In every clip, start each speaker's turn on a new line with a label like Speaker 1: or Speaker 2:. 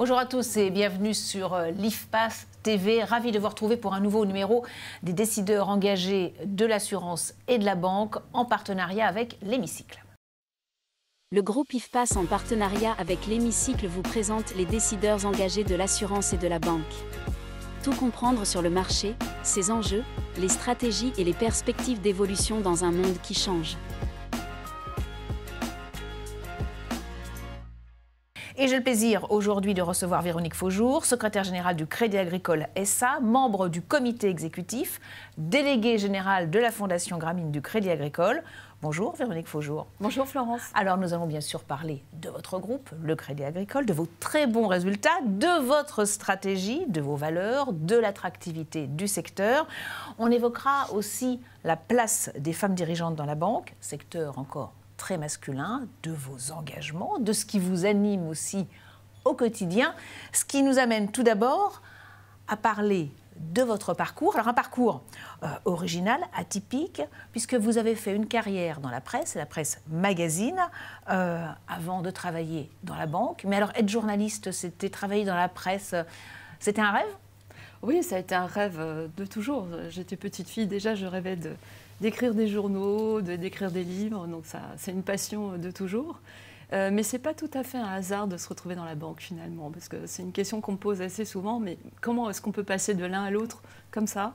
Speaker 1: Bonjour à tous et bienvenue sur l'IFPAS TV. Ravi de vous retrouver pour un nouveau numéro des décideurs engagés de l'assurance et de la banque en partenariat avec l'Hémicycle.
Speaker 2: Le groupe IFPAS en partenariat avec l'Hémicycle vous présente les décideurs engagés de l'assurance et de la banque. Tout comprendre sur le marché, ses enjeux, les stratégies et les perspectives d'évolution dans un monde qui change.
Speaker 1: Et j'ai le plaisir aujourd'hui de recevoir Véronique Faujour, secrétaire générale du Crédit Agricole SA, membre du comité exécutif, déléguée générale de la Fondation Grameen du Crédit Agricole. Bonjour Véronique Faujour.
Speaker 3: Bonjour Florence.
Speaker 1: Alors nous allons bien sûr parler de votre groupe, le Crédit Agricole, de vos très bons résultats, de votre stratégie, de vos valeurs, de l'attractivité du secteur. On évoquera aussi la place des femmes dirigeantes dans la banque, secteur encore très masculin, de vos engagements, de ce qui vous anime aussi au quotidien. Ce qui nous amène tout d'abord à parler de votre parcours. Alors un parcours original, atypique, puisque vous avez fait une carrière dans la presse magazine, avant de travailler dans la banque. Mais alors être journaliste, c'était travailler dans la presse, c'était un rêve ?
Speaker 3: Oui, ça a été un rêve de toujours. J'étais petite fille, déjà je rêvais d'écrire des journaux, d'écrire des livres, donc ça, c'est une passion de toujours. Mais ce n'est pas tout à fait un hasard de se retrouver dans la banque finalement, parce que c'est une question qu'on me pose assez souvent, mais comment est-ce qu'on peut passer de l'un à l'autre comme ça?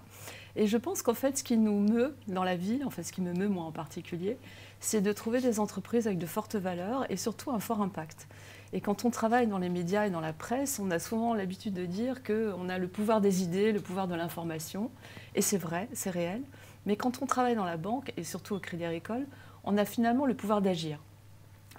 Speaker 3: Et je pense qu'en fait, ce qui nous meut dans la vie, en fait ce qui me meut moi en particulier, c'est de trouver des entreprises avec de fortes valeurs et surtout un fort impact. Et quand on travaille dans les médias et dans la presse, on a souvent l'habitude de dire qu'on a le pouvoir des idées, le pouvoir de l'information, et c'est vrai, c'est réel. Mais quand on travaille dans la banque, et surtout au Crédit Agricole, on a finalement le pouvoir d'agir.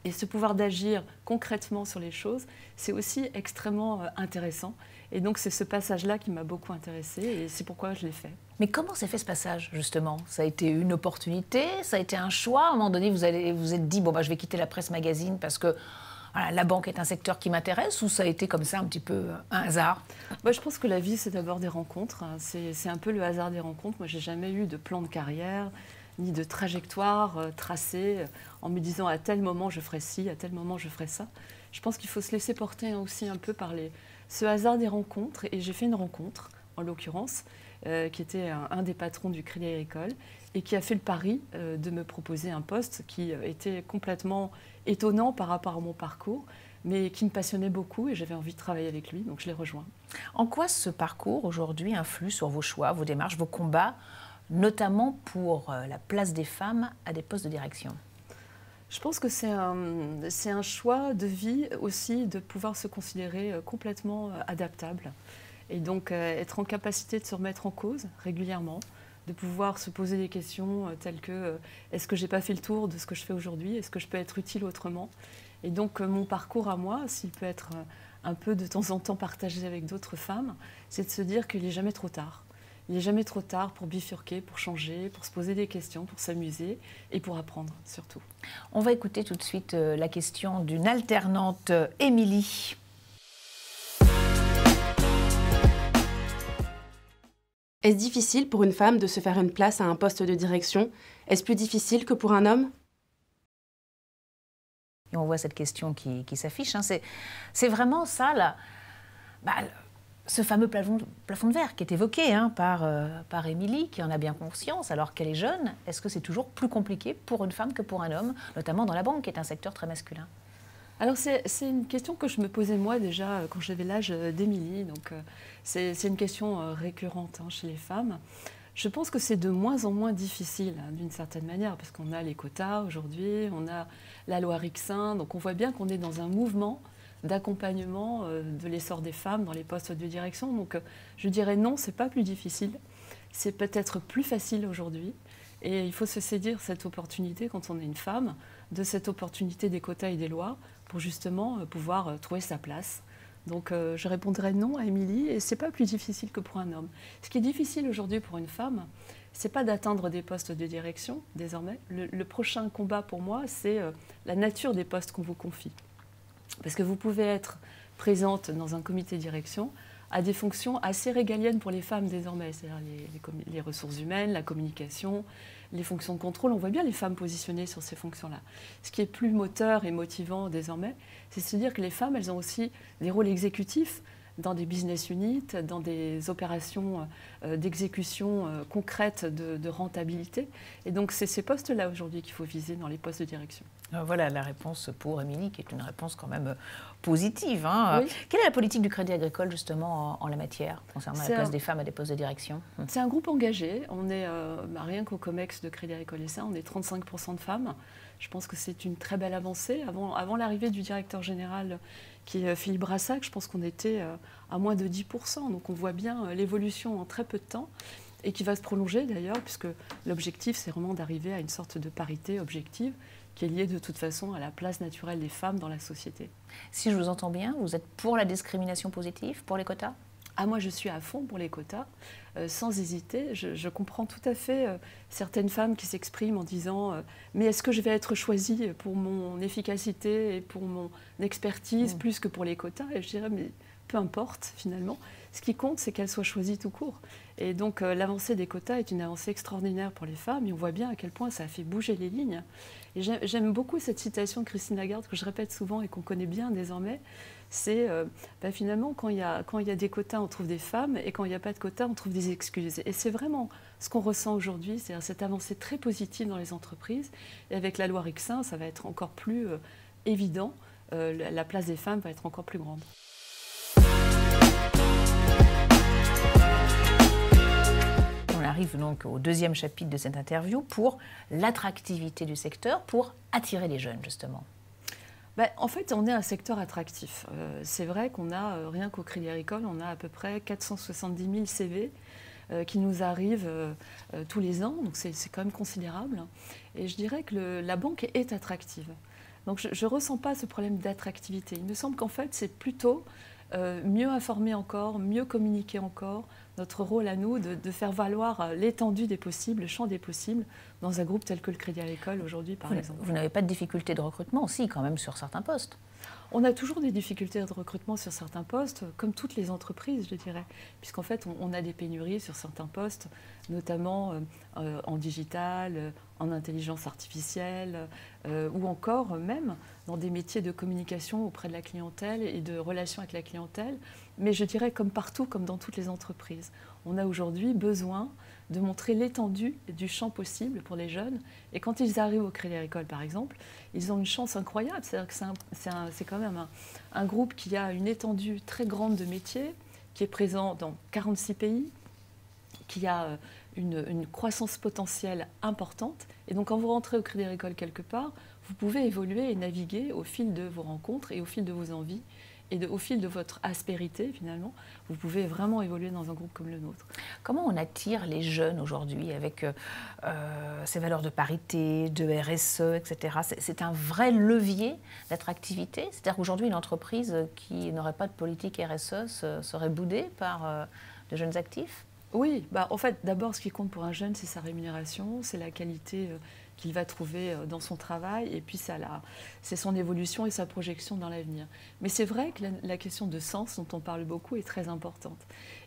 Speaker 3: Et ce pouvoir d'agir concrètement sur les choses, c'est aussi extrêmement intéressant. Et donc c'est ce passage-là qui m'a beaucoup intéressée et c'est pourquoi je l'ai fait.
Speaker 1: Mais comment s'est fait ce passage, justement? Ça a été une opportunité? Ça a été un choix? À un moment donné, vous vous êtes dit, bon, bah, je vais quitter la presse magazine parce que voilà, la banque est un secteur qui m'intéresse, ou ça a été comme ça un petit peu un hasard?
Speaker 3: Moi, je pense que la vie, c'est d'abord des rencontres. C'est un peu le hasard des rencontres. Moi, j'ai jamais eu de plan de carrière, ni de trajectoire tracée en me disant à tel moment je ferai ci, à tel moment je ferai ça. Je pense qu'il faut se laisser porter aussi un peu par ce hasard des rencontres. Et j'ai fait une rencontre, en l'occurrence, qui était un des patrons du Crédit Agricole et qui a fait le pari de me proposer un poste qui était complètement étonnant par rapport à mon parcours, mais qui me passionnait beaucoup et j'avais envie de travailler avec lui, donc je l'ai rejoint.
Speaker 1: En quoi ce parcours aujourd'hui influe sur vos choix, vos démarches, vos combats, notamment pour la place des femmes à des postes de direction?
Speaker 3: Je pense que c'est un choix de vie aussi de pouvoir se considérer complètement adaptable et donc être en capacité de se remettre en cause régulièrement, de pouvoir se poser des questions telles que est-ce que je n'ai pas fait le tour de ce que je fais aujourd'hui, est-ce que je peux être utile autrement? Et donc mon parcours à moi, s'il peut être un peu de temps en temps partagé avec d'autres femmes, c'est de se dire qu'il n'est jamais trop tard. Il n'est jamais trop tard pour bifurquer, pour changer, pour se poser des questions, pour s'amuser et pour apprendre surtout.
Speaker 1: On va écouter tout de suite la question d'une alternante, Émilie.
Speaker 4: Est-ce difficile pour une femme de se faire une place à un poste de direction? Est-ce plus difficile que pour un homme?
Speaker 1: Et on voit cette question qui s'affiche. Hein. C'est vraiment ça, là. Ce fameux plafond de verre qui est évoqué par Émilie, qui en a bien conscience alors qu'elle est jeune. Est-ce que c'est toujours plus compliqué pour une femme que pour un homme, notamment dans la banque, qui est un secteur très masculin?
Speaker 3: Alors c'est une question que je me posais moi déjà quand j'avais l'âge d'Émilie. Donc c'est une question récurrente chez les femmes. Je pense que c'est de moins en moins difficile d'une certaine manière parce qu'on a les quotas aujourd'hui, on a la loi Rixin. Donc on voit bien qu'on est dans un mouvement d'accompagnement de l'essor des femmes dans les postes de direction. Donc je dirais non, c'est pas plus difficile. C'est peut-être plus facile aujourd'hui. Et il faut se saisir cette opportunité quand on est une femme, de cette opportunité des quotas et des lois pour justement pouvoir trouver sa place. Donc je répondrai non à Émilie et c'est pas plus difficile que pour un homme. Ce qui est difficile aujourd'hui pour une femme, c'est pas d'atteindre des postes de direction désormais. Le prochain combat pour moi, c'est la nature des postes qu'on vous confie. Parce que vous pouvez être présente dans un comité de direction à des fonctions assez régaliennes pour les femmes désormais, c'est-à-dire les ressources humaines, la communication, les fonctions de contrôle. On voit bien les femmes positionnées sur ces fonctions-là. Ce qui est plus moteur et motivant désormais, c'est de se dire que les femmes, elles ont aussi des rôles exécutifs dans des business units, dans des opérations d'exécution concrètes de rentabilité. Et donc, c'est ces postes-là aujourd'hui qu'il faut viser dans les postes de direction.
Speaker 1: Voilà la réponse pour Émilie, qui est une réponse quand même positive. Hein.
Speaker 3: Oui.
Speaker 1: Quelle est la politique du Crédit Agricole, justement, en la matière, concernant la place des femmes à des postes de direction?
Speaker 3: C'est un groupe engagé. On est, rien qu'au COMEX de Crédit Agricole SA, on est 35% de femmes. Je pense que c'est une très belle avancée. Avant l'arrivée du directeur général, qui est Philippe Brassac, je pense qu'on était à moins de 10%. Donc on voit bien l'évolution en très peu de temps, et qui va se prolonger d'ailleurs, puisque l'objectif, c'est vraiment d'arriver à une sorte de parité objective, qui est liée de toute façon à la place naturelle des femmes dans la société.
Speaker 1: Si je vous entends bien, vous êtes pour la discrimination positive, pour les quotas?
Speaker 3: Ah, moi, je suis à fond pour les quotas, sans hésiter. Je comprends tout à fait certaines femmes qui s'expriment en disant mais est-ce que je vais être choisie pour mon efficacité et pour mon expertise plus que pour les quotas? Et je dirais, mais peu importe, finalement. Ce qui compte, c'est qu'elles soient choisies tout court. Et donc, l'avancée des quotas est une avancée extraordinaire pour les femmes. Et on voit bien à quel point ça a fait bouger les lignes. Et j'aime beaucoup cette citation de Christine Lagarde, que je répète souvent et qu'on connaît bien désormais. C'est finalement, quand il y a des quotas, on trouve des femmes, et quand il n'y a pas de quotas, on trouve des excuses. Et c'est vraiment ce qu'on ressent aujourd'hui, c'est-à-dire cette avancée très positive dans les entreprises. Et avec la loi Rixain, ça va être encore plus évident. La place des femmes va être encore plus grande.
Speaker 1: On arrive donc au deuxième chapitre de cette interview pour l'attractivité du secteur, pour attirer les jeunes, justement.
Speaker 3: En fait, on est un secteur attractif. C'est vrai qu'on a, rien qu'au Crédit Agricole, on a à peu près 470 000 CV qui nous arrivent tous les ans, donc c'est quand même considérable. Et je dirais que la banque est attractive. Donc je ne ressens pas ce problème d'attractivité. Il me semble qu'en fait, c'est plutôt mieux informer encore, mieux communiquer encore, notre rôle à nous de faire valoir l'étendue des possibles, le champ des possibles, dans un groupe tel que le Crédit Agricole aujourd'hui, par exemple.
Speaker 1: Vous n'avez pas de difficulté de recrutement aussi, quand même, sur certains postes?
Speaker 3: On a toujours des difficultés de recrutement sur certains postes, comme toutes les entreprises, je dirais, puisqu'en fait, on a des pénuries sur certains postes, notamment en digital, en intelligence artificielle, ou encore même dans des métiers de communication auprès de la clientèle et de relations avec la clientèle. Mais je dirais, comme partout, comme dans toutes les entreprises, on a aujourd'hui besoin de montrer l'étendue du champ possible pour les jeunes. Et quand ils arrivent au Crédit Agricole, par exemple, ils ont une chance incroyable. C'est-à-dire que c'est quand même un groupe qui a une étendue très grande de métiers, qui est présent dans 46 pays, qui a une croissance potentielle importante. Et donc, quand vous rentrez au Crédit Agricole quelque part, vous pouvez évoluer et naviguer au fil de vos rencontres et au fil de vos envies. Et au fil de votre aspérité, finalement, vous pouvez vraiment évoluer dans un groupe comme le nôtre.
Speaker 1: Comment on attire les jeunes aujourd'hui avec ces valeurs de parité, de RSE, etc. C'est un vrai levier d'attractivité? C'est-à-dire qu'aujourd'hui, une entreprise qui n'aurait pas de politique RSE serait boudée par de jeunes actifs?
Speaker 3: Oui, en fait, d'abord, ce qui compte pour un jeune, c'est sa rémunération, c'est la qualité qu'il va trouver dans son travail, et puis c'est son évolution et sa projection dans l'avenir. Mais c'est vrai que la question de sens, dont on parle beaucoup, est très importante.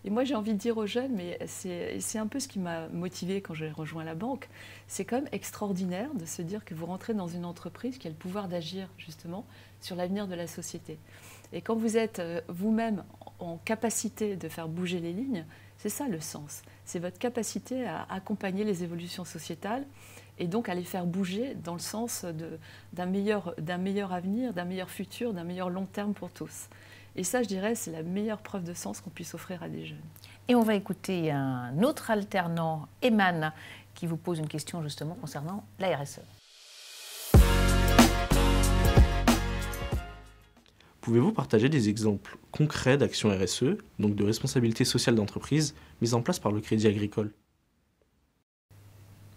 Speaker 3: Et moi, j'ai envie de dire aux jeunes, mais c'est un peu ce qui m'a motivée quand j'ai rejoint la banque, c'est quand même extraordinaire de se dire que vous rentrez dans une entreprise qui a le pouvoir d'agir, justement, sur l'avenir de la société. Et quand vous êtes vous-même en capacité de faire bouger les lignes, c'est ça le sens. C'est votre capacité à accompagner les évolutions sociétales et donc à les faire bouger dans le sens d'un meilleur avenir, d'un meilleur futur, d'un meilleur long terme pour tous. Et ça, je dirais, c'est la meilleure preuve de sens qu'on puisse offrir à des jeunes.
Speaker 1: Et on va écouter un autre alternant, Eman, qui vous pose une question justement concernant la RSE.
Speaker 5: Pouvez-vous partager des exemples concrets d'actions RSE, donc de responsabilité sociale d'entreprise, mises en place par le Crédit Agricole?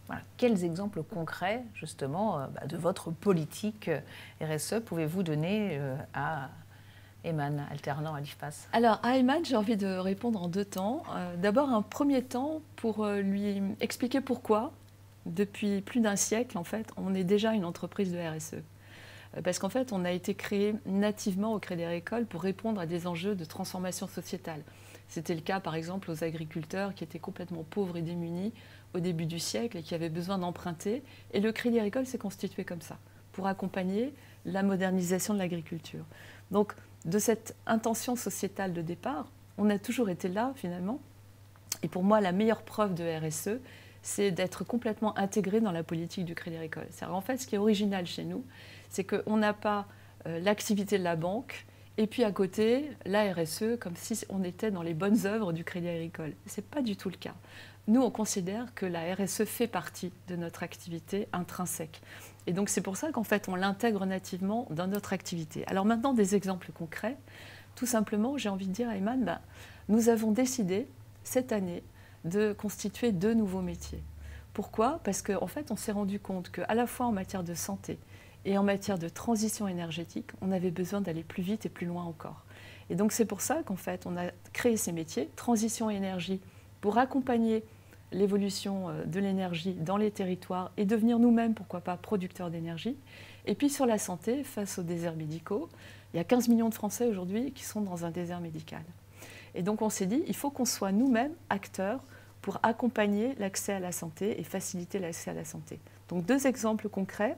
Speaker 1: Voilà. Quels exemples concrets, justement, de votre politique RSE pouvez-vous donner à Eman, alternant à l'IFPAS?
Speaker 3: Alors, à Eman, j'ai envie de répondre en deux temps. D'abord, un premier temps pour lui expliquer pourquoi, depuis plus d'un siècle, en fait, on est déjà une entreprise de RSE. Parce qu'en fait, on a été créé nativement au Crédit Agricole pour répondre à des enjeux de transformation sociétale. C'était le cas, par exemple, aux agriculteurs qui étaient complètement pauvres et démunis au début du siècle et qui avaient besoin d'emprunter. Et le Crédit Agricole s'est constitué comme ça, pour accompagner la modernisation de l'agriculture. Donc, de cette intention sociétale de départ, on a toujours été là, finalement. Et pour moi, la meilleure preuve de RSE, c'est d'être complètement intégré dans la politique du Crédit Agricole. En fait, ce qui est original chez nous, c'est qu'on n'a pas l'activité de la banque et puis à côté, la RSE, comme si on était dans les bonnes œuvres du Crédit Agricole. Ce n'est pas du tout le cas. Nous, on considère que la RSE fait partie de notre activité intrinsèque. Et donc, c'est pour ça qu'en fait, on l'intègre nativement dans notre activité. Alors maintenant, des exemples concrets. Tout simplement, j'ai envie de dire à Ayman, nous avons décidé cette année de constituer 2 nouveaux métiers. Pourquoi? Parce qu'en fait, on s'est rendu compte qu'à la fois en matière de santé et en matière de transition énergétique, on avait besoin d'aller plus vite et plus loin encore. Et donc, c'est pour ça qu'en fait, on a créé ces métiers, transition et énergie, pour accompagner l'évolution de l'énergie dans les territoires et devenir nous-mêmes, pourquoi pas, producteurs d'énergie. Et puis sur la santé, face aux déserts médicaux, il y a 15 millions de Français aujourd'hui qui sont dans un désert médical. Et donc on s'est dit, il faut qu'on soit nous-mêmes acteurs pour accompagner l'accès à la santé et faciliter l'accès à la santé. Donc 2 exemples concrets,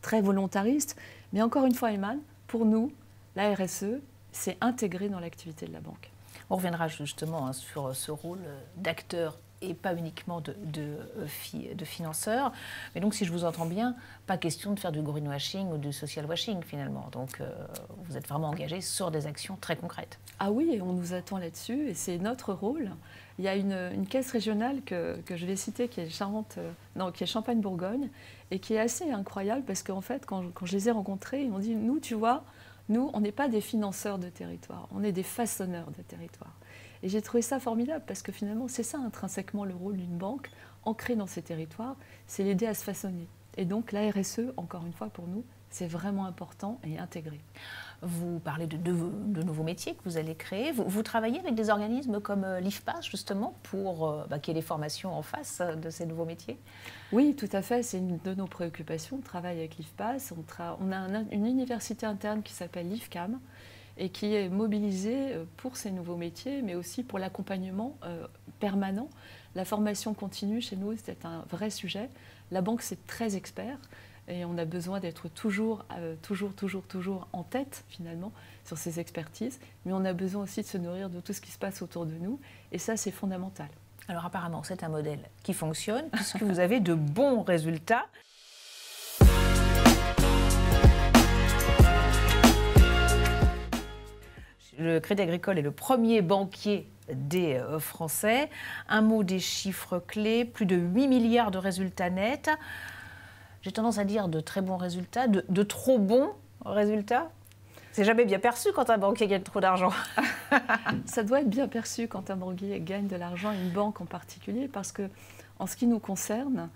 Speaker 3: très volontaristes, mais encore une fois, Ayman, pour nous, la RSE, c'est intégré dans l'activité de la banque.
Speaker 1: On reviendra justement sur ce rôle d'acteur et pas uniquement de financeur. Mais donc, si je vous entends bien, pas question de faire du greenwashing ou du social washing finalement. Donc, vous êtes vraiment engagé sur des actions très concrètes.
Speaker 3: Ah oui, et on nous attend là-dessus et c'est notre rôle. Il y a une caisse régionale que je vais citer qui est qui est Champagne-Bourgogne et qui est assez incroyable parce qu'en fait, quand je les ai rencontrés, ils m'ont dit, nous, tu vois, nous, on n'est pas des financeurs de territoire, on est des façonneurs de territoire. Et j'ai trouvé ça formidable parce que finalement, c'est ça intrinsèquement le rôle d'une banque ancrée dans ces territoires, c'est l'aider à se façonner. Et donc la RSE, encore une fois pour nous, c'est vraiment important et intégré.
Speaker 1: Vous parlez de nouveaux métiers que vous allez créer. Vous travaillez avec des organismes comme l'IFPAS, justement, pour qu'il y ait des formations en face de ces nouveaux métiers?
Speaker 3: Oui, tout à fait. C'est une de nos préoccupations. On travaille avec l'IFPAS. On a une université interne qui s'appelle l'IFCAM et qui est mobilisée pour ces nouveaux métiers, mais aussi pour l'accompagnement permanent. La formation continue chez nous, c'est un vrai sujet. La banque, c'est très expert. Et on a besoin d'être toujours en tête, finalement, sur ces expertises. Mais on a besoin aussi de se nourrir de tout ce qui se passe autour de nous. Et ça, c'est fondamental.
Speaker 1: Alors apparemment, c'est un modèle qui fonctionne, puisque vous avez de bons résultats. Le Crédit Agricole est le premier banquier des Français. Un mot des chiffres clés, plus de 8 milliards de résultats nets. J'ai tendance à dire de très bons résultats, de trop bons résultats. C'est jamais bien perçu quand un banquier gagne trop d'argent.
Speaker 3: Ça doit être bien perçu quand un banquier gagne de l'argent, une banque en particulier, parce que, en ce qui nous concerne,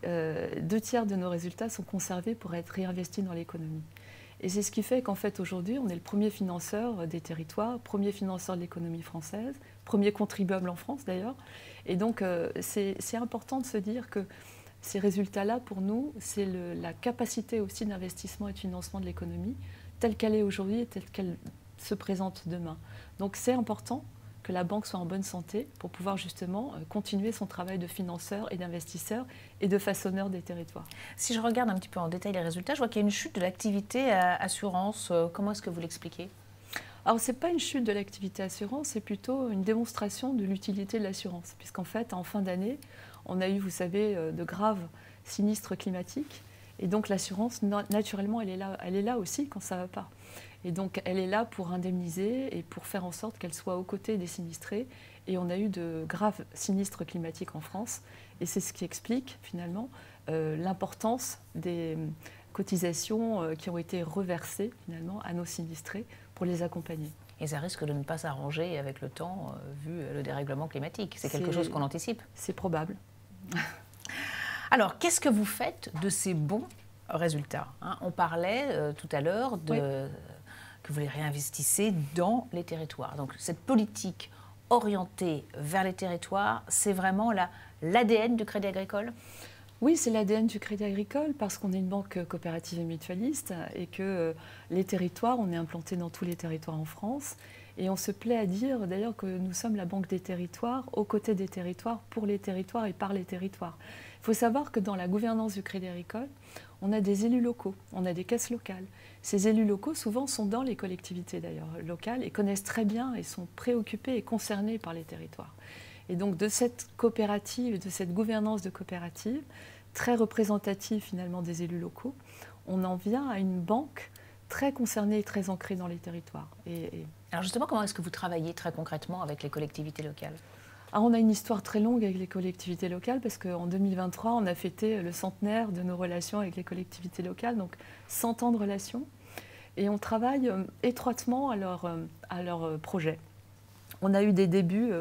Speaker 3: 2 tiers de nos résultats sont conservés pour être réinvestis dans l'économie. Et c'est ce qui fait qu'en fait, aujourd'hui, on est le premier financeur des territoires, premier financeur de l'économie française, premier contribuable en France d'ailleurs. Et donc, c'est important de se dire que ces résultats-là, pour nous, c'est la capacité aussi d'investissement et de financement de l'économie, telle qu'elle est aujourd'hui et telle qu'elle se présente demain. Donc c'est important que la banque soit en bonne santé pour pouvoir justement continuer son travail de financeur et d'investisseur et de façonneur des territoires.
Speaker 1: Si je regarde un petit peu en détail les résultats, je vois qu'il y a une chute de l'activité assurance. Comment est-ce que vous l'expliquez ?
Speaker 3: Alors, ce n'est pas une chute de l'activité assurance, c'est plutôt une démonstration de l'utilité de l'assurance. Puisqu'en fait, en fin d'année, on a eu, vous savez, de graves sinistres climatiques. Et donc, l'assurance, naturellement, elle est là aussi quand ça ne va pas. Et donc, elle est là pour indemniser et pour faire en sorte qu'elle soit aux côtés des sinistrés. Et on a eu de graves sinistres climatiques en France. Et c'est ce qui explique, finalement, l'importance des cotisations qui ont été reversées, finalement, à nos sinistrés pour les accompagner.
Speaker 1: Et ça risque de ne pas s'arranger avec le temps, vu le dérèglement climatique. C'est quelque chose qu'on anticipe.
Speaker 3: C'est probable.
Speaker 1: Alors, qu'est-ce que vous faites de ces bons résultats ? On parlait tout à l'heure que vous les réinvestissez dans les territoires. Donc, cette politique orientée vers les territoires, c'est vraiment l'ADN du Crédit Agricole ?
Speaker 3: Oui, c'est l'ADN du Crédit Agricole parce qu'on est une banque coopérative et mutualiste et que les territoires, on est implanté dans tous les territoires en France. Et on se plaît à dire d'ailleurs que nous sommes la banque des territoires, aux côtés des territoires, pour les territoires et par les territoires. Il faut savoir que dans la gouvernance du Crédit Agricole, on a des élus locaux, on a des caisses locales. Ces élus locaux, souvent, sont dans les collectivités d'ailleurs locales et connaissent très bien et sont préoccupés et concernés par les territoires. Et donc de cette coopérative, de cette gouvernance de coopérative, très représentative finalement des élus locaux, on en vient à une banque très concernée et très ancrée dans les territoires.
Speaker 1: Alors justement, comment est-ce que vous travaillez très concrètement avec les collectivités locales ?
Speaker 3: On a une histoire très longue avec les collectivités locales parce qu'en 2023, on a fêté le centenaire de nos relations avec les collectivités locales, donc 100 ans de relations. Et on travaille étroitement à leur projet. On a eu des débuts,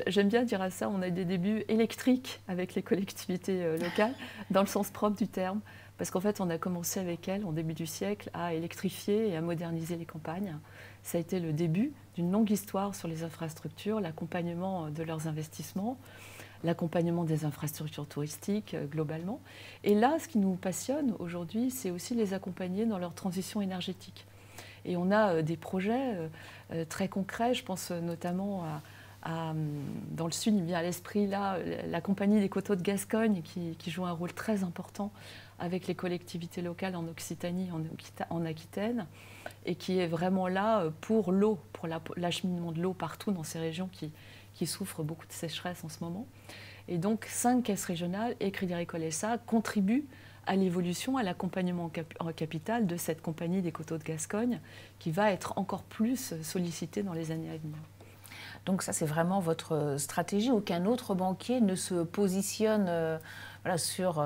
Speaker 3: j'aime bien dire à ça, on a eu des débuts électriques avec les collectivités locales, dans le sens propre du terme. Parce qu'en fait, on a commencé avec elles, en début du siècle, à électrifier et à moderniser les campagnes. Ça a été le début d'une longue histoire sur les infrastructures, l'accompagnement de leurs investissements, l'accompagnement des infrastructures touristiques globalement. Et là, ce qui nous passionne aujourd'hui, c'est aussi les accompagner dans leur transition énergétique. Et on a des projets très concrets, je pense notamment dans le sud, il me vient à l'esprit là, la compagnie des coteaux de Gascogne qui joue un rôle très important avec les collectivités locales en Occitanie, en Aquitaine, et qui est vraiment là pour l'eau, pour l'acheminement de l'eau partout dans ces régions qui souffrent beaucoup de sécheresse en ce moment. Et donc 5 caisses régionales et Crédit Agricole SA contribuent à l'évolution, à l'accompagnement en capital de cette compagnie des coteaux de Gascogne qui va être encore plus sollicitée dans les années à venir.
Speaker 1: Donc ça, c'est vraiment votre stratégie. Aucun autre banquier ne se positionne sur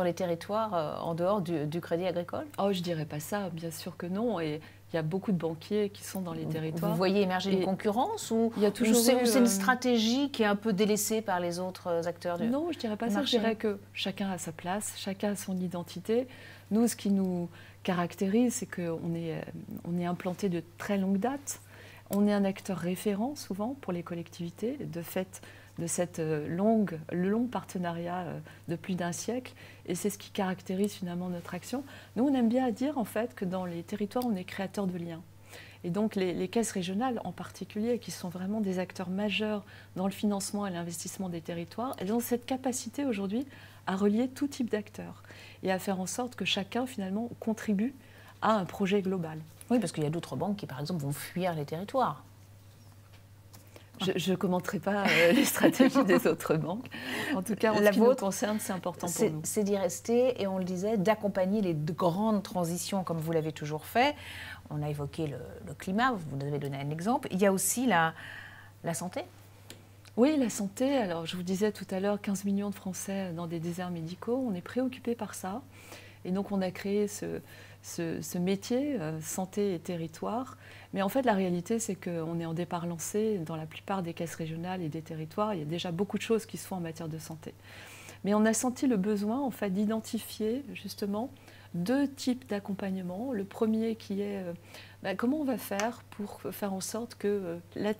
Speaker 1: les territoires en dehors du Crédit Agricole ?
Speaker 3: Oh, je ne dirais pas ça, bien sûr que non. Et il y a beaucoup de banquiers qui sont dans les territoires.
Speaker 1: Vous voyez émerger une concurrence ou c'est une stratégie qui est un peu délaissée par les autres acteurs du marché ?
Speaker 3: Non, je ne dirais pas ça. Je dirais que chacun a sa place, chacun a son identité. Nous, ce qui nous caractérise, c'est qu'on est implanté de très longue date. On est un acteur référent souvent pour les collectivités, de fait de le long partenariat de plus d'1 siècle. Et c'est ce qui caractérise finalement notre action. Nous, on aime bien dire en fait que dans les territoires, on est créateur de liens. Et donc les caisses régionales en particulier, qui sont vraiment des acteurs majeurs dans le financement et l'investissement des territoires, elles ont cette capacité aujourd'hui à relier tout type d'acteurs et à faire en sorte que chacun finalement contribue à un projet global.
Speaker 1: Oui, parce qu'il y a d'autres banques qui, par exemple, vont fuir les territoires.
Speaker 3: Je ne commenterai pas les stratégies des autres banques. En tout cas, en ce qui nous concerne, c'est important pour nous.
Speaker 1: C'est d'y rester, et on le disait, d'accompagner les grandes transitions comme vous l'avez toujours fait. On a évoqué le climat, vous nous avez donné un exemple. Il y a aussi la santé.
Speaker 3: Oui, la santé. Alors, je vous disais tout à l'heure, 15 millions de Français dans des déserts médicaux. On est préoccupés par ça. Et donc, on a créé ce métier, santé et territoire. Mais en fait, la réalité, c'est qu'on est en départ lancé dans la plupart des caisses régionales et des territoires. Il y a déjà beaucoup de choses qui se font en matière de santé. Mais on a senti le besoin, en fait, d'identifier justement 2 types d'accompagnement. Le premier qui est comment on va faire pour faire en sorte que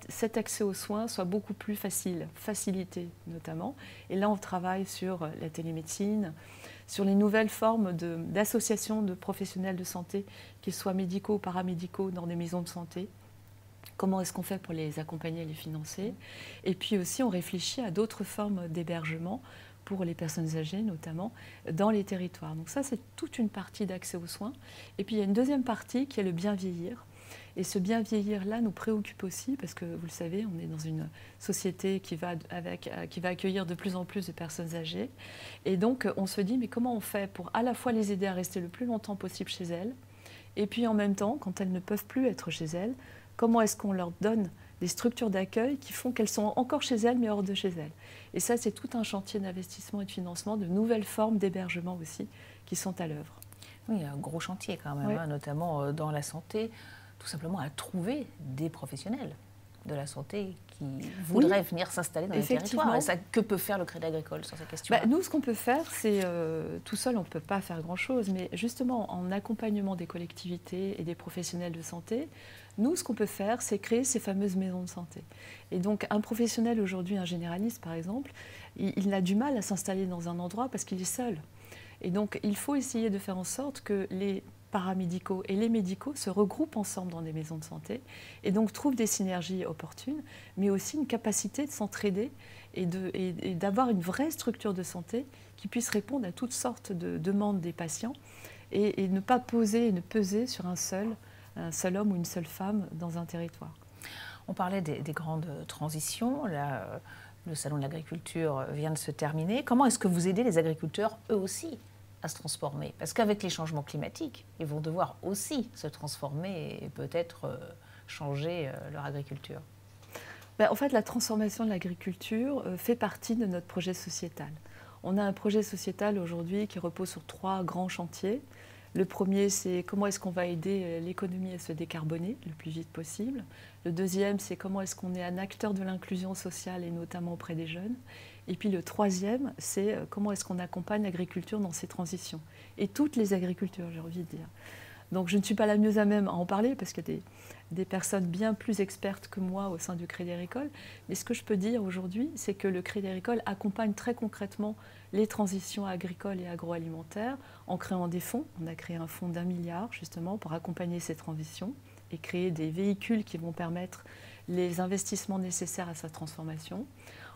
Speaker 3: cet accès aux soins soit beaucoup plus facilité notamment. Et là, on travaille sur la télémédecine, sur les nouvelles formes d'associations de professionnels de santé, qu'ils soient médicaux ou paramédicaux dans des maisons de santé. Comment est-ce qu'on fait pour les accompagner et les financer? Et puis aussi, on réfléchit à d'autres formes d'hébergement pour les personnes âgées notamment, dans les territoires. Donc ça, c'est toute une partie d'accès aux soins. Et puis il y a une deuxième partie qui est le bien vieillir. Et ce bien vieillir-là nous préoccupe aussi parce que, vous le savez, on est dans une société qui va accueillir de plus en plus de personnes âgées. Et donc, on se dit, mais comment on fait pour à la fois les aider à rester le plus longtemps possible chez elles, et puis en même temps, quand elles ne peuvent plus être chez elles, comment est-ce qu'on leur donne des structures d'accueil qui font qu'elles sont encore chez elles, mais hors de chez elles. Et ça, c'est tout un chantier d'investissement et de financement, de nouvelles formes d'hébergement aussi, qui sont à l'œuvre.
Speaker 1: Oui, il y a un gros chantier quand même,
Speaker 3: oui.
Speaker 1: Notamment dans la santé, tout simplement à trouver des professionnels de la santé qui voudraient venir s'installer dans les territoires. Et ça, que peut faire le Crédit Agricole sur cette question-là?
Speaker 3: Nous, ce qu'on peut faire, c'est tout seul, on ne peut pas faire grand-chose, mais justement, en accompagnement des collectivités et des professionnels de santé, nous, ce qu'on peut faire, c'est créer ces fameuses maisons de santé. Et donc, un professionnel aujourd'hui, un généraliste par exemple, il a du mal à s'installer dans un endroit parce qu'il est seul. Et donc, il faut essayer de faire en sorte que les paramédicaux et les médicaux se regroupent ensemble dans des maisons de santé et donc trouvent des synergies opportunes, mais aussi une capacité de s'entraider et d'avoir une vraie structure de santé qui puisse répondre à toutes sortes de demandes des patients et ne pas peser sur un seul homme ou une seule femme dans un territoire.
Speaker 1: On parlait des grandes transitions. Là, le salon de l'agriculture vient de se terminer. Comment est-ce que vous aidez les agriculteurs, eux aussi, à se transformer? Parce qu'avec les changements climatiques, ils vont devoir aussi se transformer et peut-être changer leur agriculture.
Speaker 3: En fait, la transformation de l'agriculture fait partie de notre projet sociétal. On a un projet sociétal aujourd'hui qui repose sur 3 grands chantiers. Le premier, c'est comment est-ce qu'on va aider l'économie à se décarboner le plus vite possible. Le deuxième, c'est comment est-ce qu'on est un acteur de l'inclusion sociale et notamment auprès des jeunes. Et puis le troisième, c'est comment est-ce qu'on accompagne l'agriculture dans ces transitions. Et toutes les agricultures, j'ai envie de dire. Donc je ne suis pas la mieux à même à en parler parce qu'il y a des personnes bien plus expertes que moi au sein du Crédit Agricole. Mais ce que je peux dire aujourd'hui, c'est que le Crédit Agricole accompagne très concrètement les transitions agricoles et agroalimentaires en créant des fonds. On a créé un fonds d'1 milliard justement pour accompagner ces transitions et créer des véhicules qui vont permettre les investissements nécessaires à sa transformation.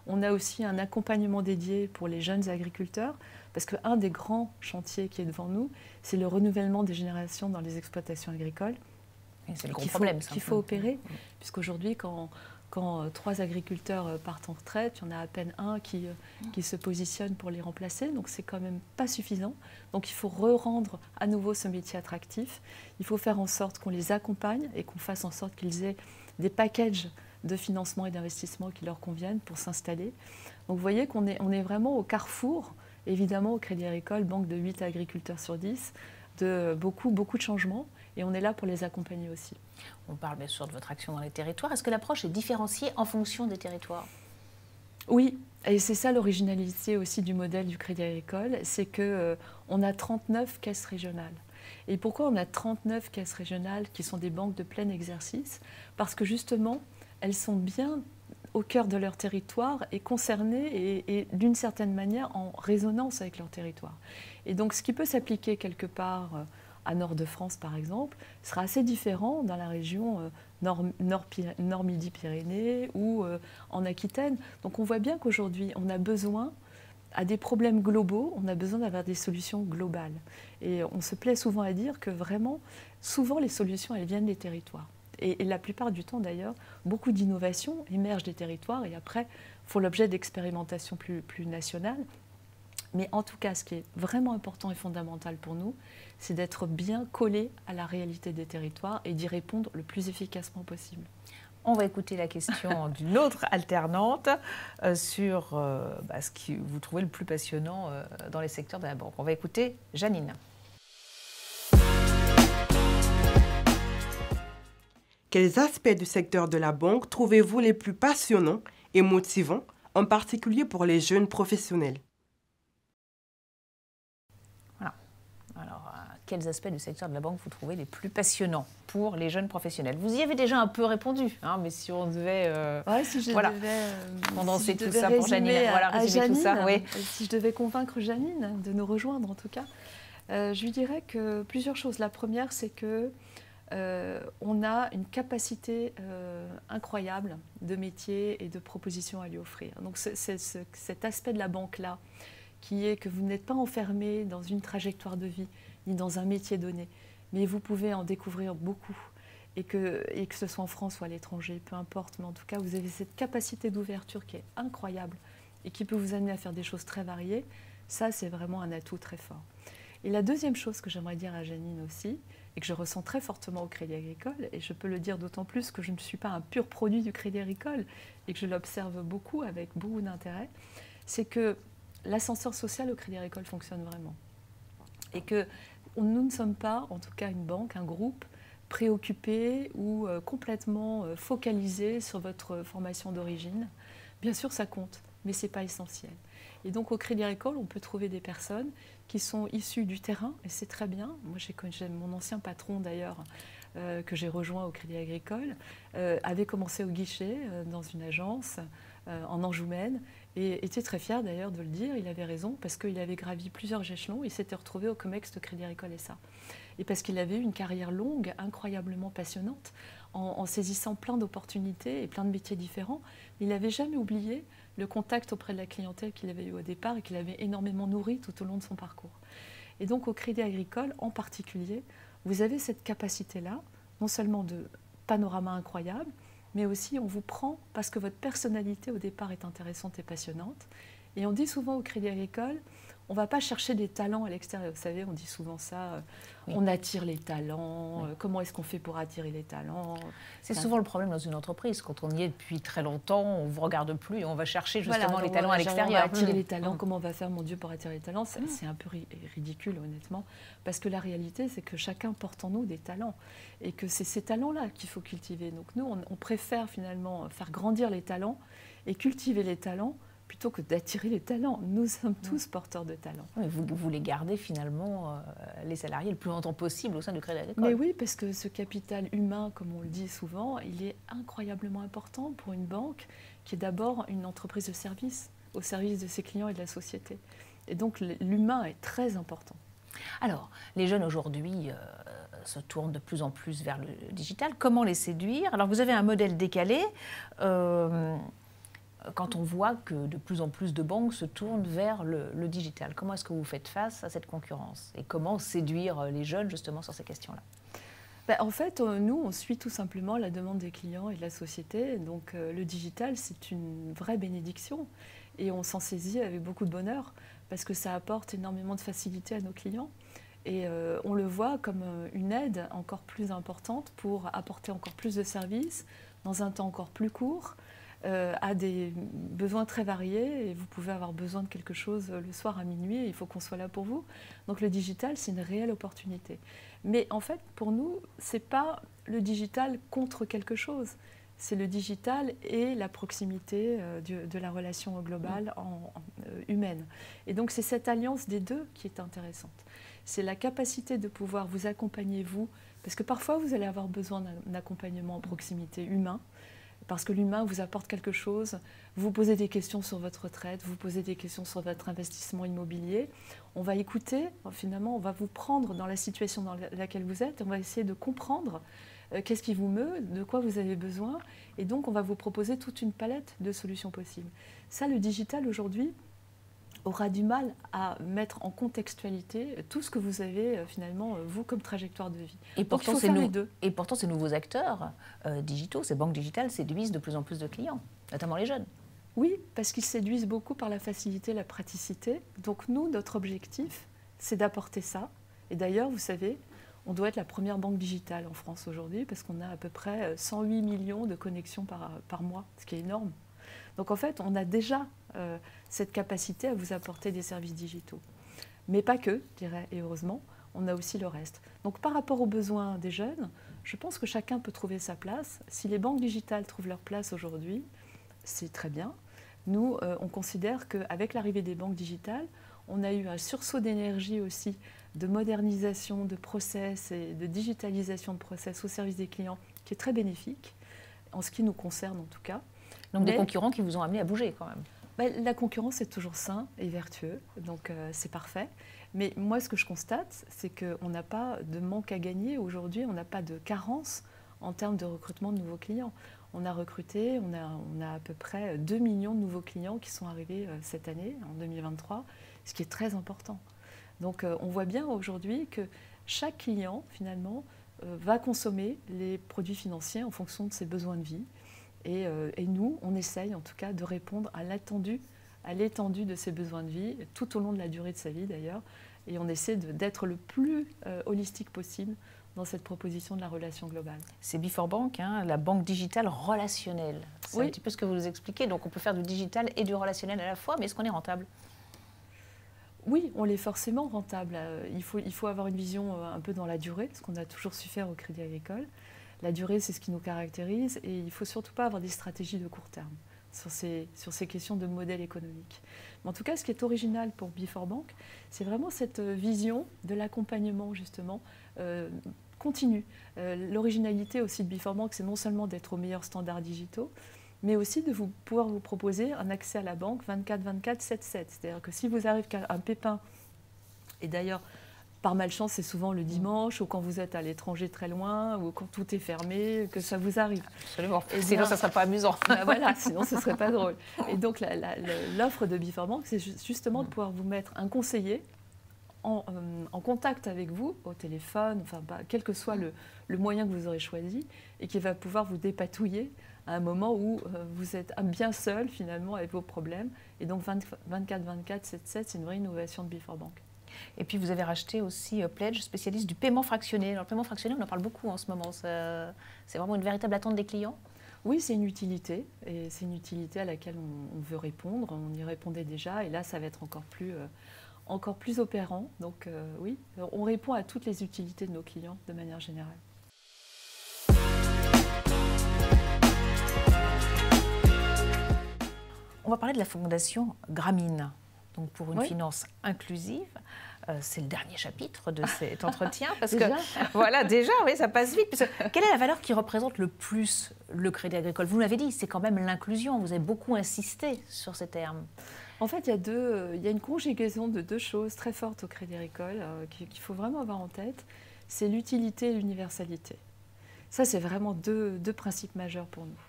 Speaker 3: On a aussi un accompagnement dédié pour les jeunes agriculteurs, parce qu'un des grands chantiers qui est devant nous, c'est le renouvellement des générations dans les exploitations agricoles.
Speaker 1: C'est le gros problème,
Speaker 3: qu'il faut opérer, puisqu'aujourd'hui, quand 3 agriculteurs partent en retraite, il y en a à peine un qui se positionne pour les remplacer, donc c'est quand même pas suffisant. Donc il faut rendre à nouveau ce métier attractif. Il faut faire en sorte qu'on les accompagne et qu'on fasse en sorte qu'ils aient des packages de financement et d'investissement qui leur conviennent pour s'installer. Donc vous voyez qu'on est vraiment au carrefour, évidemment au Crédit Agricole, banque de 8 agriculteurs sur 10, de beaucoup de changements, et on est là pour les accompagner aussi.
Speaker 1: On parle bien sûr de votre action dans les territoires. Est-ce que l'approche est différenciée en fonction des territoires?
Speaker 3: Oui, et c'est ça l'originalité aussi du modèle du Crédit Agricole, c'est qu'on a 39 caisses régionales. Et pourquoi on a 39 caisses régionales qui sont des banques de plein exercice? Parce que justement, elles sont bien au cœur de leur territoire et concernées et d'une certaine manière en résonance avec leur territoire. Et donc ce qui peut s'appliquer quelque part à Nord-de-France par exemple, sera assez différent dans la région Nord-Midi-Pyrénées ou en Aquitaine. Donc on voit bien qu'aujourd'hui on a besoin, à des problèmes globaux, on a besoin d'avoir des solutions globales. Et on se plaît souvent à dire que vraiment, souvent les solutions elles viennent des territoires. Et la plupart du temps, d'ailleurs, beaucoup d'innovations émergent des territoires et après font l'objet d'expérimentations plus nationales. Mais en tout cas, ce qui est vraiment important et fondamental pour nous, c'est d'être bien collé à la réalité des territoires et d'y répondre le plus efficacement possible.
Speaker 1: On va écouter la question d'une autre alternante sur ce que vous trouvez le plus passionnant dans les secteurs de la banque. On va écouter Janine.
Speaker 6: Quels aspects du secteur de la banque trouvez-vous les plus passionnants et motivants, en particulier pour les jeunes professionnels?
Speaker 1: Voilà. Alors, quels aspects du secteur de la banque vous trouvez les plus passionnants pour les jeunes professionnels? Vous y avez déjà un peu répondu, hein, mais si on devait condenser tout ça pour Janine, résumer tout ça. Oui.
Speaker 3: Si je devais convaincre Janine de nous rejoindre en tout cas, je lui dirais que plusieurs choses. La première, c'est que on a une capacité incroyable de métier et de propositions à lui offrir. Donc cet aspect de la banque-là, qui est que vous n'êtes pas enfermé dans une trajectoire de vie, ni dans un métier donné, mais vous pouvez en découvrir beaucoup. Et que ce soit en France ou à l'étranger, peu importe, mais en tout cas, vous avez cette capacité d'ouverture qui est incroyable et qui peut vous amener à faire des choses très variées. Ça, c'est vraiment un atout très fort. Et la deuxième chose que j'aimerais dire à Janine aussi, et que je ressens très fortement au Crédit Agricole, et je peux le dire d'autant plus que je ne suis pas un pur produit du Crédit Agricole et que je l'observe beaucoup avec beaucoup d'intérêt, c'est que l'ascenseur social au Crédit Agricole fonctionne vraiment. Et que nous ne sommes pas, en tout cas une banque, un groupe, préoccupé ou complètement focalisé sur votre formation d'origine. Bien sûr, ça compte, mais ce n'est pas essentiel. Et donc au Crédit Agricole, on peut trouver des personnes qui sont issues du terrain, et c'est très bien. Moi, j'ai mon ancien patron d'ailleurs, que j'ai rejoint au Crédit Agricole, avait commencé au guichet dans une agence en Anjoumen, Et était très fier d'ailleurs de le dire, il avait raison, parce qu'il avait gravi plusieurs échelons, il s'était retrouvé au COMEX de Crédit Agricole SA. Et parce qu'il avait eu une carrière longue, incroyablement passionnante, en saisissant plein d'opportunités et plein de métiers différents. Il n'avait jamais oublié le contact auprès de la clientèle qu'il avait eu au départ et qu'il avait énormément nourri tout au long de son parcours. Et donc au Crédit Agricole en particulier, vous avez cette capacité-là, non seulement de panorama incroyable, mais aussi on vous prend parce que votre personnalité au départ est intéressante et passionnante. Et on dit souvent au Crédit Agricole, on ne va pas chercher des talents à l'extérieur. Vous savez, on dit souvent ça,
Speaker 1: oui.
Speaker 3: On attire les talents,
Speaker 1: oui.
Speaker 3: Comment est-ce qu'on fait pour attirer les talents?
Speaker 1: C'est souvent le problème dans une entreprise. Quand on y est depuis très longtemps, on ne vous regarde plus et on va chercher justement les talents à l'extérieur.
Speaker 3: On va attirer les talents, comment on va faire, mon Dieu, pour attirer les talents? C'est un peu ridicule, honnêtement, parce que la réalité, c'est que chacun porte en nous des talents et que c'est ces talents-là qu'il faut cultiver. Donc nous, on préfère finalement faire grandir les talents et cultiver les talents plutôt que d'attirer les talents. Nous sommes tous porteurs de talents.
Speaker 1: Oui, vous les gardez finalement, les salariés, le plus longtemps possible au sein du Crédit Agricole.
Speaker 3: Mais oui, parce que ce capital humain, comme on le dit souvent, il est incroyablement important pour une banque qui est d'abord une entreprise de service, au service de ses clients et de la société. Et donc l'humain est très important.
Speaker 1: Alors, les jeunes aujourd'hui se tournent de plus en plus vers le digital. Comment les séduire? Alors, vous avez un modèle décalé. Quand on voit que de plus en plus de banques se tournent vers le digital, comment est-ce que vous faites face à cette concurrence? Et comment séduire les jeunes justement sur ces questions-là?
Speaker 3: En fait, nous, on suit tout simplement la demande des clients et de la société. Donc le digital, c'est une vraie bénédiction. Et on s'en saisit avec beaucoup de bonheur parce que ça apporte énormément de facilité à nos clients. Et on le voit comme une aide encore plus importante pour apporter encore plus de services dans un temps encore plus court, à des besoins très variés. Et vous pouvez avoir besoin de quelque chose le soir à minuit et il faut qu'on soit là pour vous. Donc le digital, c'est une réelle opportunité. Mais en fait, pour nous, ce n'est pas le digital contre quelque chose. C'est le digital et la proximité de la relation globale humaine. Et donc c'est cette alliance des deux qui est intéressante. C'est la capacité de pouvoir vous accompagner, vous, parce que parfois vous allez avoir besoin d'un accompagnement en proximité humain, parce que l'humain vous apporte quelque chose, vous posez des questions sur votre retraite, vous posez des questions sur votre investissement immobilier, on va écouter, finalement on va vous prendre dans la situation dans laquelle vous êtes, on va essayer de comprendre qu'est-ce qui vous meut, de quoi vous avez besoin, et donc on va vous proposer toute une palette de solutions possibles. Ça, le digital aujourd'hui aura du mal à mettre en contextualité tout ce que vous avez finalement, vous, comme trajectoire de vie.
Speaker 1: Et pourtant, ces nouveaux acteurs digitaux, ces banques digitales séduisent de plus en plus de clients, notamment les jeunes.
Speaker 3: Oui, parce qu'ils séduisent beaucoup par la facilité, la praticité. Donc nous, notre objectif, c'est d'apporter ça. Et d'ailleurs, vous savez, on doit être la première banque digitale en France aujourd'hui parce qu'on a à peu près 108 millions de connexions par mois, ce qui est énorme. Donc en fait, on a déjà cette capacité à vous apporter des services digitaux. Mais pas que, je dirais, et heureusement, on a aussi le reste. Donc par rapport aux besoins des jeunes, je pense que chacun peut trouver sa place. Si les banques digitales trouvent leur place aujourd'hui, c'est très bien. Nous, on considère qu'avec l'arrivée des banques digitales, on a eu un sursaut d'énergie aussi, de modernisation de process et de digitalisation de process au service des clients, qui est très bénéfique, en ce qui nous concerne en tout cas.
Speaker 1: Donc des concurrents qui vous ont amené à bouger quand même.
Speaker 3: La concurrence est toujours sain et vertueux, donc c'est parfait. Mais moi, ce que je constate, c'est qu'on n'a pas de manque à gagner aujourd'hui, on n'a pas de carence en termes de recrutement de nouveaux clients. On a recruté, on a à peu près 2 millions de nouveaux clients qui sont arrivés cette année, en 2023, ce qui est très important. Donc on voit bien aujourd'hui que chaque client, finalement, va consommer les produits financiers en fonction de ses besoins de vie. Et nous, on essaye en tout cas de répondre à l'étendue de ses besoins de vie, tout au long de la durée de sa vie d'ailleurs. Et on essaie d'être le plus holistique possible dans cette proposition de la relation globale.
Speaker 1: C'est Before-Bank, hein, la banque digitale relationnelle. C'est un petit peu ce que vous nous expliquez. Donc on peut faire du digital et du relationnel à la fois, mais est-ce qu'on est rentable ?
Speaker 3: Oui, on est forcément rentable. Il faut avoir une vision un peu dans la durée, ce qu'on a toujours su faire au Crédit Agricole. La durée, c'est ce qui nous caractérise et il ne faut surtout pas avoir des stratégies de court terme sur ces questions de modèle économique. Mais en tout cas, ce qui est original pour Before-Bank, c'est vraiment cette vision de l'accompagnement, justement, continu. L'originalité aussi de Before-Bank, c'est non seulement d'être aux meilleurs standards digitaux, mais aussi de pouvoir vous proposer un accès à la banque 24/24, 7/7. C'est-à-dire que si vous arrive un pépin, et d'ailleurs, par malchance, c'est souvent le dimanche ou quand vous êtes à l'étranger très loin ou quand tout est fermé, que ça vous arrive.
Speaker 1: Absolument.
Speaker 3: Et
Speaker 1: sinon, ça ne serait pas amusant.
Speaker 3: Ben voilà, sinon ce ne serait pas drôle. Et donc l'offre de Before Bank, c'est justement de pouvoir vous mettre un conseiller en contact avec vous, au téléphone, enfin, quel que soit le moyen que vous aurez choisi, et qui va pouvoir vous dépatouiller à un moment où vous êtes bien seul finalement avec vos problèmes. Et donc 24/24, 7/7, c'est une vraie innovation de Before Bank.
Speaker 1: Et puis vous avez racheté aussi Pledge, spécialiste du paiement fractionné. Alors, le paiement fractionné, on en parle beaucoup en ce moment. C'est vraiment une véritable attente des clients?
Speaker 3: Oui, c'est une utilité, et c'est une utilité à laquelle on veut répondre. On y répondait déjà, et là, ça va être encore plus opérant. Donc oui, on répond à toutes les utilités de nos clients de manière générale.
Speaker 1: On va parler de la fondation Grameen, donc pour une
Speaker 3: Oui.
Speaker 1: finance inclusive. C'est le dernier chapitre de cet entretien. Parce
Speaker 3: Déjà
Speaker 1: que, voilà, déjà, oui, ça passe vite. Parce que, quelle est la valeur qui représente le plus le Crédit Agricole? Vous l'avez dit, c'est quand même l'inclusion. Vous avez beaucoup insisté sur ces termes.
Speaker 3: En fait, il y a une conjugaison de deux choses très fortes au Crédit Agricole qu'il faut vraiment avoir en tête. C'est l'utilité et l'universalité. Ça, c'est vraiment deux principes majeurs pour nous.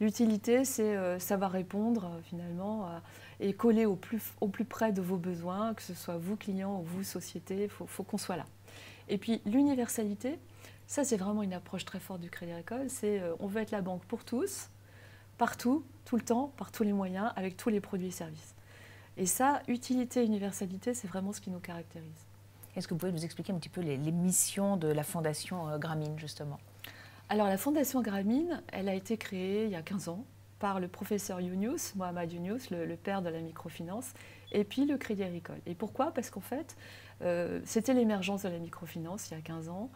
Speaker 3: L'utilité, c'est savoir répondre finalement et coller au plus près de vos besoins, que ce soit vous clients ou vous société, il faut qu'on soit là. Et puis l'universalité, ça c'est vraiment une approche très forte du Crédit Agricole, c'est on veut être la banque pour tous, partout, tout le temps, par tous les moyens, avec tous les produits et services. Et ça, utilité et universalité, c'est vraiment ce qui nous caractérise.
Speaker 1: Est-ce que vous pouvez nous expliquer un petit peu les missions de la fondation Grameen, justement?
Speaker 3: Alors la fondation Grameen, elle a été créée il y a 15 ans par le professeur Younous, Mohamed Younous, le père de la microfinance, et puis le Crédit Agricole. Et pourquoi? Parce qu'en fait, c'était l'émergence de la microfinance il y a 15 ans,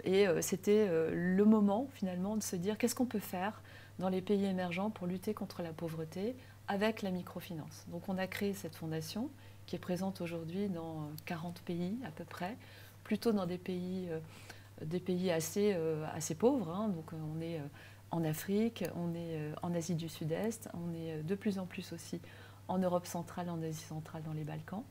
Speaker 3: et c'était le moment finalement de se dire qu'est-ce qu'on peut faire dans les pays émergents pour lutter contre la pauvreté avec la microfinance. Donc on a créé cette fondation qui est présente aujourd'hui dans 40 pays à peu près, plutôt dans des pays assez pauvres. Hein. Donc on est en Afrique, on est en Asie du Sud-Est, on est de plus en plus aussi en Europe centrale, en Asie centrale, dans les Balkans.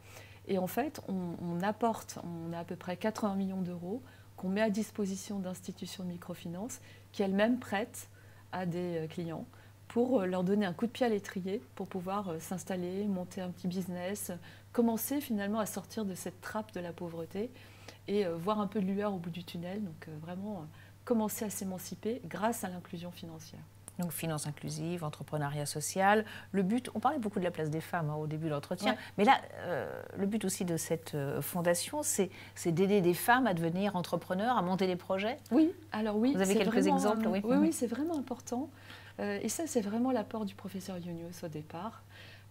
Speaker 3: Et en fait, on a à peu près 80 millions d'euros qu'on met à disposition d'institutions de microfinance qui elles-mêmes prêtent à des clients pour leur donner un coup de pied à l'étrier, pour pouvoir s'installer, monter un petit business, commencer finalement à sortir de cette trappe de la pauvreté et voir un peu de lueur au bout du tunnel, donc vraiment commencer à s'émanciper grâce à l'inclusion financière.
Speaker 1: Donc finance inclusive, entrepreneuriat social. Le but, on parlait beaucoup de la place des femmes au début de l'entretien, ouais. Mais là, le but aussi de cette fondation, c'est d'aider des femmes à devenir entrepreneurs, à monter des projets.
Speaker 3: Oui, alors oui.
Speaker 1: Vous avez quelques exemples?
Speaker 3: Oui, c'est vraiment important. Et ça, c'est vraiment l'apport du professeur Younous au départ,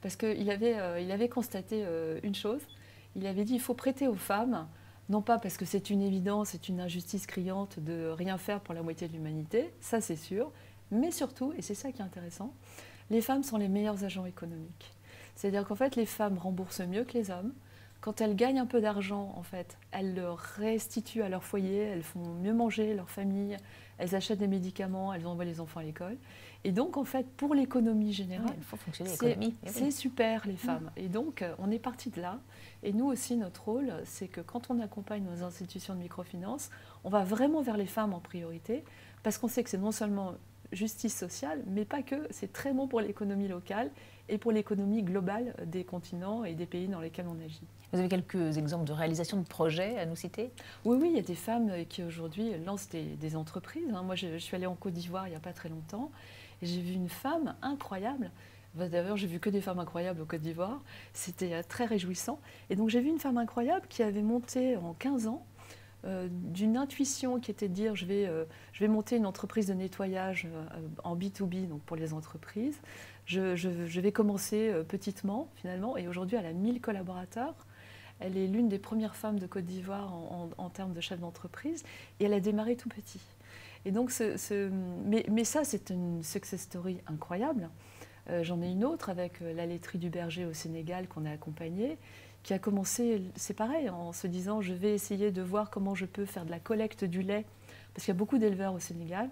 Speaker 3: parce qu'il avait constaté une chose. Il avait dit il faut prêter aux femmes, non pas parce que c'est une évidence, c'est une injustice criante de rien faire pour la moitié de l'humanité, ça c'est sûr, mais surtout, et c'est ça qui est intéressant, les femmes sont les meilleurs agents économiques. C'est-à-dire qu'en fait, les femmes remboursent mieux que les hommes. Quand elles gagnent un peu d'argent, en fait, elles le restituent à leur foyer, elles font mieux manger leur famille, elles achètent des médicaments, elles envoient les enfants à l'école. Et donc, en fait, pour l'économie générale,
Speaker 1: il faut fonctionner l'économie.
Speaker 3: C'est super, les femmes. Et donc, on est parti de là. Et nous aussi, notre rôle, c'est que quand on accompagne nos institutions de microfinance, on va vraiment vers les femmes en priorité, parce qu'on sait que c'est non seulement justice sociale, mais pas que, c'est très bon pour l'économie locale et pour l'économie globale des continents et des pays dans lesquels on agit.
Speaker 1: Vous avez quelques exemples de réalisation de projets à nous citer?
Speaker 3: Oui, il y a des femmes qui aujourd'hui lancent des entreprises. Moi, je suis allée en Côte d'Ivoire il n'y a pas très longtemps et j'ai vu une femme incroyable. D'ailleurs, j'ai vu que des femmes incroyables en Côte d'Ivoire. C'était très réjouissant. Et donc, j'ai vu une femme incroyable qui avait monté en 15 ans d'une intuition qui était de dire je vais monter une entreprise de nettoyage en B2B, donc pour les entreprises. Je vais commencer petitement, finalement, et aujourd'hui, elle a 1000 collaborateurs. Elle est l'une des premières femmes de Côte d'Ivoire en termes de chef d'entreprise, et elle a démarré tout petit. Et donc, mais ça, c'est une success story incroyable. J'en ai une autre avec la laiterie du Berger au Sénégal qu'on a accompagnée, qui a commencé, c'est pareil, en se disant je vais essayer de voir comment je peux faire de la collecte du lait, parce qu'il y a beaucoup d'éleveurs au Sénégal,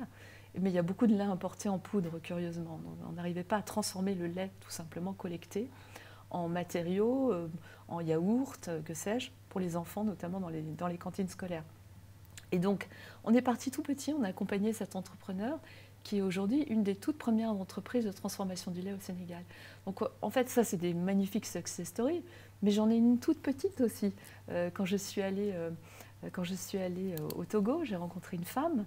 Speaker 3: Mais il y a beaucoup de lait importé en poudre, curieusement. Donc, on n'arrivait pas à transformer le lait tout simplement collecté en matériaux, en yaourt, que sais-je, pour les enfants, notamment dans les cantines scolaires. Et donc, on est parti tout petit, on a accompagné cet entrepreneur qui est aujourd'hui une des toutes premières entreprises de transformation du lait au Sénégal. Donc, en fait, ça, c'est des magnifiques success stories, mais j'en ai une toute petite aussi. Quand je suis allée au Togo, j'ai rencontré une femme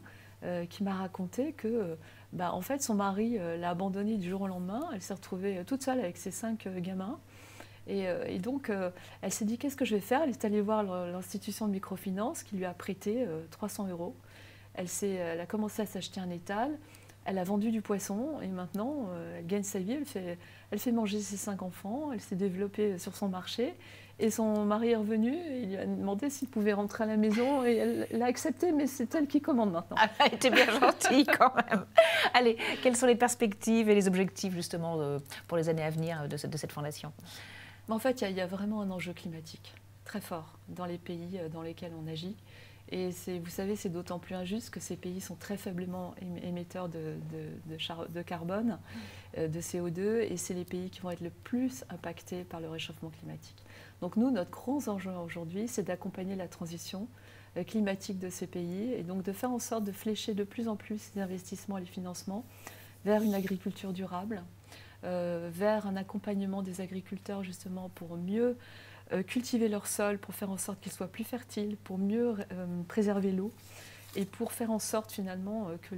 Speaker 3: qui m'a raconté que, en fait, son mari l'a abandonnée du jour au lendemain. Elle s'est retrouvée toute seule avec ses 5 gamins. Et donc, elle s'est dit, qu'est-ce que je vais faire? Elle est allée voir l'institution de microfinance qui lui a prêté 300 €. Elle a commencé à s'acheter un étal. Elle a vendu du poisson et maintenant, elle gagne sa vie. Elle fait manger ses 5 enfants. Elle s'est développée sur son marché. Et son mari est revenu et il lui a demandé s'il pouvait rentrer à la maison. Et elle l'a accepté, mais c'est elle qui commande maintenant.
Speaker 1: Ah, elle était bien gentille quand même. Allez, quelles sont les perspectives et les objectifs justement pour les années à venir de cette fondation?
Speaker 3: En fait, il y a vraiment un enjeu climatique très fort dans les pays dans lesquels on agit. Et vous savez, c'est d'autant plus injuste que ces pays sont très faiblement émetteurs de carbone, de CO2, et c'est les pays qui vont être le plus impactés par le réchauffement climatique. Donc nous, notre grand enjeu aujourd'hui, c'est d'accompagner la transition climatique de ces pays et donc de faire en sorte de flécher de plus en plus les investissements et les financements vers une agriculture durable, vers un accompagnement des agriculteurs justement pour mieux cultiver leur sol, pour faire en sorte qu'il soit plus fertile, pour mieux préserver l'eau et pour faire en sorte finalement que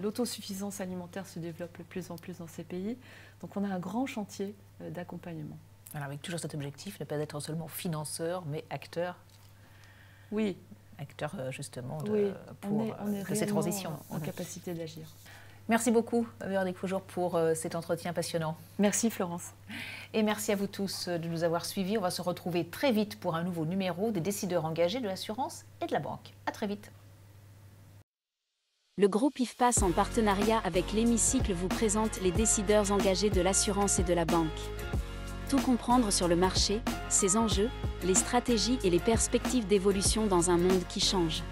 Speaker 3: l'autosuffisance alimentaire se développe de plus en plus dans ces pays. Donc on a un grand chantier d'accompagnement.
Speaker 1: Alors avec toujours cet objectif, ne pas être seulement financeur, mais acteur.
Speaker 3: Oui.
Speaker 1: Acteur justement
Speaker 3: oui,
Speaker 1: de ces transitions.
Speaker 3: En capacité d'agir.
Speaker 1: Merci beaucoup, Véronique Faujour, pour cet entretien passionnant.
Speaker 3: Merci, Florence.
Speaker 1: Et merci à vous tous de nous avoir suivis. On va se retrouver très vite pour un nouveau numéro des décideurs engagés de l'assurance et de la banque. À très vite.
Speaker 2: Le groupe IFPAS, en partenariat avec l'Hémicycle, vous présente les décideurs engagés de l'assurance et de la banque. Tout comprendre sur le marché, ses enjeux, les stratégies et les perspectives d'évolution dans un monde qui change.